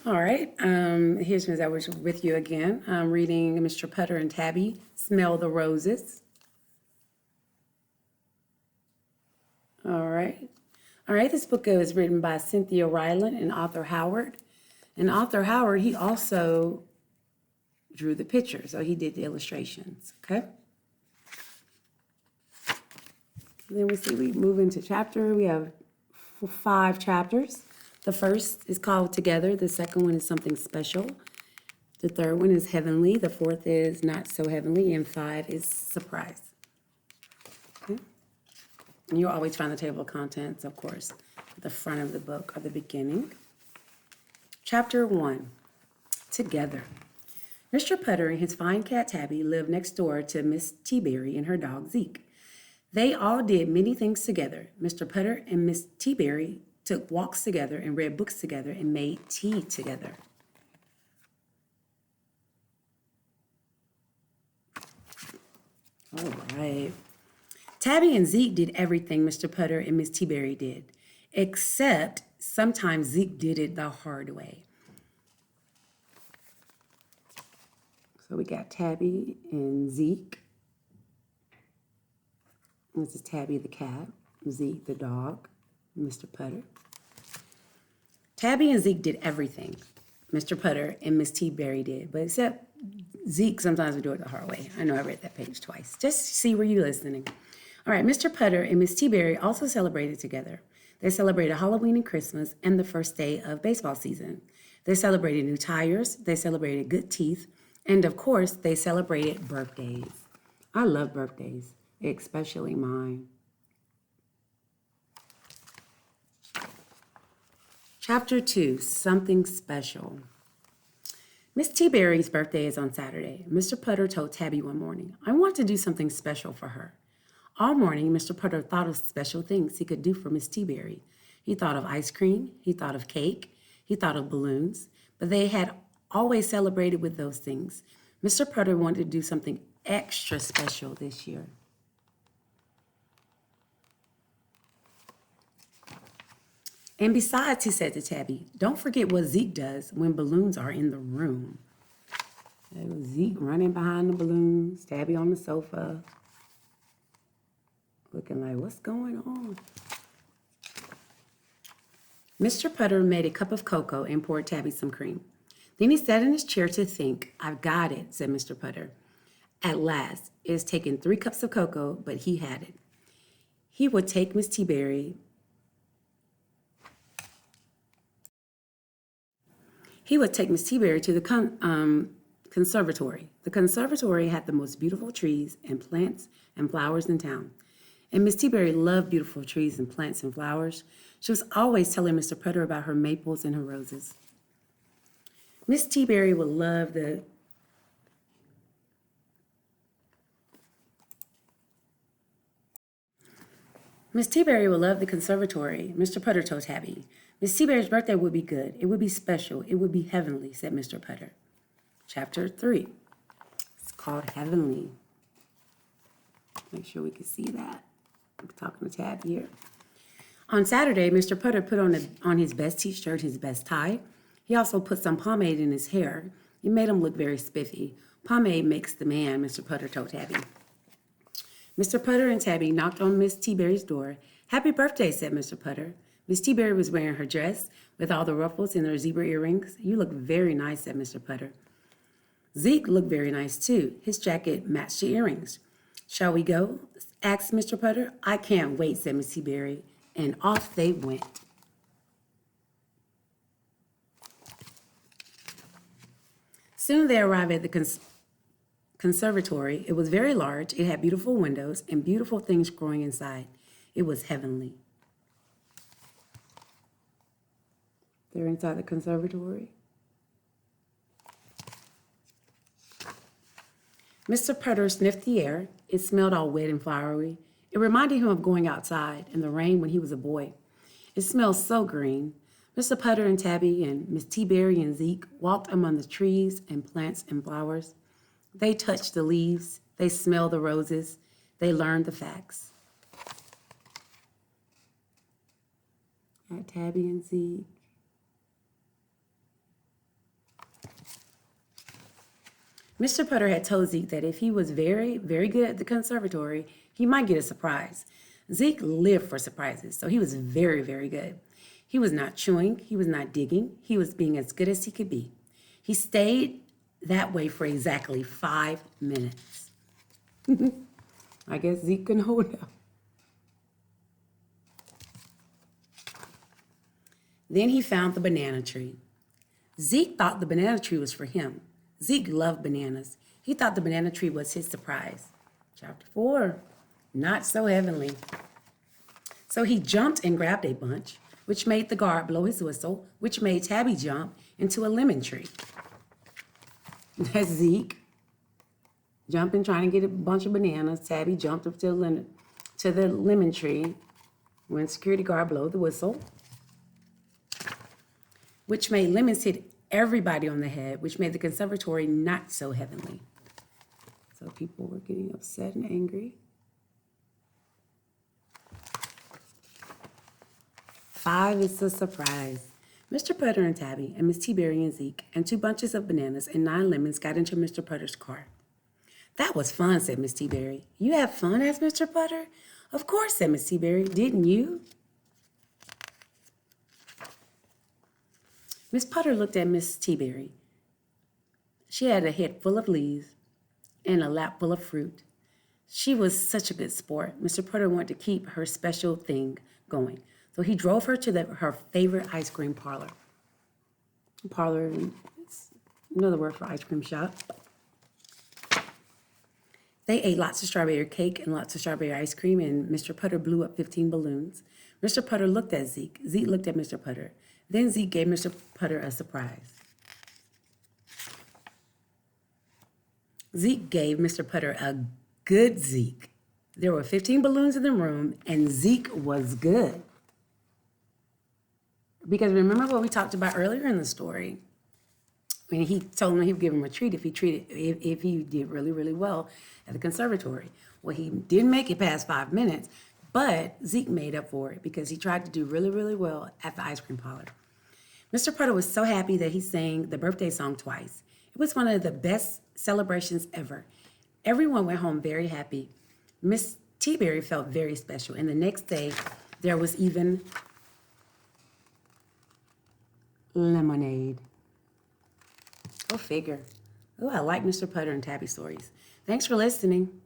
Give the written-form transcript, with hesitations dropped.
All right. Here's Ms. Edwards with you again. I'm reading Mr. Putter and Tabby, Smell the Roses. All right. All right. This book is written by Cynthia Ryland and Arthur Howard. And Arthur Howard, he also drew the picture, so he did the illustrations. Okay. And then we move into chapter. We have 5 chapters. The first is called Together. The second one is Something Special. The third one is Heavenly. The fourth is Not So Heavenly. And 5 is Surprise. Okay. And you'll always find the table of contents, of course, at the front of the book or the beginning. Chapter 1, Together. Mr. Putter and his fine cat Tabby lived next door to Miss Teaberry and her dog Zeke. They all did many things together. Mr. Putter and Miss Teaberry took walks together and read books together and made tea together. All right. Tabby and Zeke did everything Mr. Putter and Miss Teaberry did, except sometimes Zeke did it the hard way. So we got Tabby and Zeke. This is Tabby the cat, Zeke the dog, Mr. Putter. Tabby and Zeke did everything Mr. Putter and Miss Teaberry did, but except Zeke sometimes would do it the hard way. I know I read that page twice, just to see were you listening. All right, Mr. Putter and Miss Teaberry also celebrated together. They celebrated Halloween and Christmas and the first day of baseball season. They celebrated new tires, they celebrated good teeth, and of course, they celebrated birthdays. I love birthdays, especially mine. Chapter 2, Something Special. Miss Teaberry's birthday is on Saturday. Mr. Putter told Tabby one morning, I want to do something special for her. All morning, Mr. Putter thought of special things he could do for Miss Teaberry. He thought of ice cream, he thought of cake, he thought of balloons, but they had always celebrated with those things. Mr. Putter wanted to do something extra special this year. And besides, he said to Tabby, don't forget what Zeke does when balloons are in the room. There was Zeke running behind the balloons, Tabby on the sofa, looking like, what's going on? Mr. Putter made a cup of cocoa and poured Tabby some cream. Then he sat in his chair to think. I've got it, said Mr. Putter. At last, it has taken 3 cups of cocoa, but he had it. He would take Miss Teaberry. He would take Miss Teaberry to the conservatory. The conservatory had the most beautiful trees and plants and flowers in town. And Miss Teaberry loved beautiful trees and plants and flowers. She was always telling Mr. Putter about her maples and her roses. Miss Teaberry would love the conservatory, Mr. Putter told Tabby. Miss Teaberry's birthday would be good. It would be special. It would be heavenly, said Mr. Putter. Chapter 3. It's called Heavenly. Make sure we can see that. I'm talking to Tab here. On Saturday, Mr. Putter put on his best t-shirt, his best tie. He also put some pomade in his hair. It made him look very spiffy. Pomade makes the man, Mr. Putter told Tabby. Mr. Putter and Tabby knocked on Miss Teaberry's door. Happy birthday, said Mr. Putter. Miss Teaberry was wearing her dress with all the ruffles and her zebra earrings. You look very nice, said Mr. Putter. Zeke looked very nice, too. His jacket matched the earrings. Shall we go? Asked Mr. Putter. I can't wait, said Miss Teaberry. And off they went. Soon they arrived at the conservatory. It was very large. It had beautiful windows and beautiful things growing inside. It was heavenly. They're inside the conservatory. Mr. Putter sniffed the air. It smelled all wet and flowery. It reminded him of going outside in the rain when he was a boy. It smelled so green. Mr. Putter and Tabby and Miss Teaberry and Zeke walked among the trees and plants and flowers. They touched the leaves. They smelled the roses. They learned the facts. Got Tabby and Zeke. Mr. Putter had told Zeke that if he was very, very good at the conservatory, he might get a surprise. Zeke lived for surprises, so he was very, very good. He was not chewing, he was not digging, he was being as good as he could be. He stayed that way for exactly 5 minutes. I guess Zeke couldn't hold out. Then he found the banana tree. Zeke thought the banana tree was for him. Zeke loved bananas. He thought the banana tree was his surprise. Chapter 4, not so heavenly. So he jumped and grabbed a bunch, which made the guard blow his whistle, which made Tabby jump into a lemon tree. That's Zeke jumping, trying to get a bunch of bananas. Tabby jumped up to the lemon tree when security guard blew the whistle, which made lemons hit everybody on the head, which made the conservatory not so heavenly. So people were getting upset and angry. 5 is a surprise. Mr. Putter and Tabby and Miss T-Berry and Zeke and 2 bunches of bananas and 9 lemons got into Mr. Putter's car. That was fun, said Miss T-Berry. You had fun, asked Mr. Putter. Of course, said Miss T-Berry. Didn't you? Miss Putter looked at Miss T-Berry. She had a head full of leaves and a lap full of fruit. She was such a good sport. Mr. Putter wanted to keep her special thing going. So he drove her to her favorite ice cream parlor. Parlor is another word for ice cream shop. They ate lots of strawberry cake and lots of strawberry ice cream, and Mr. Putter blew up 15 balloons. Mr. Putter looked at Zeke. Zeke looked at Mr. Putter. Then Zeke gave Mr. Putter a surprise. Zeke gave Mr. Putter a good Zeke. There were 15 balloons in the room, and Zeke was good. Because remember what we talked about earlier in the story? When he told him he would give him a treat if he did really, really well at the conservatory. Well, he didn't make it past 5 minutes, but Zeke made up for it because he tried to do really, really well at the ice cream parlor. Mr. Putter was so happy that he sang the birthday song twice. It was one of the best celebrations ever. Everyone went home very happy. Miss T-Berry felt very special, and the next day there was even lemonade. Go figure. Oh, I like Mr. Putter and Tabby stories. Thanks for listening.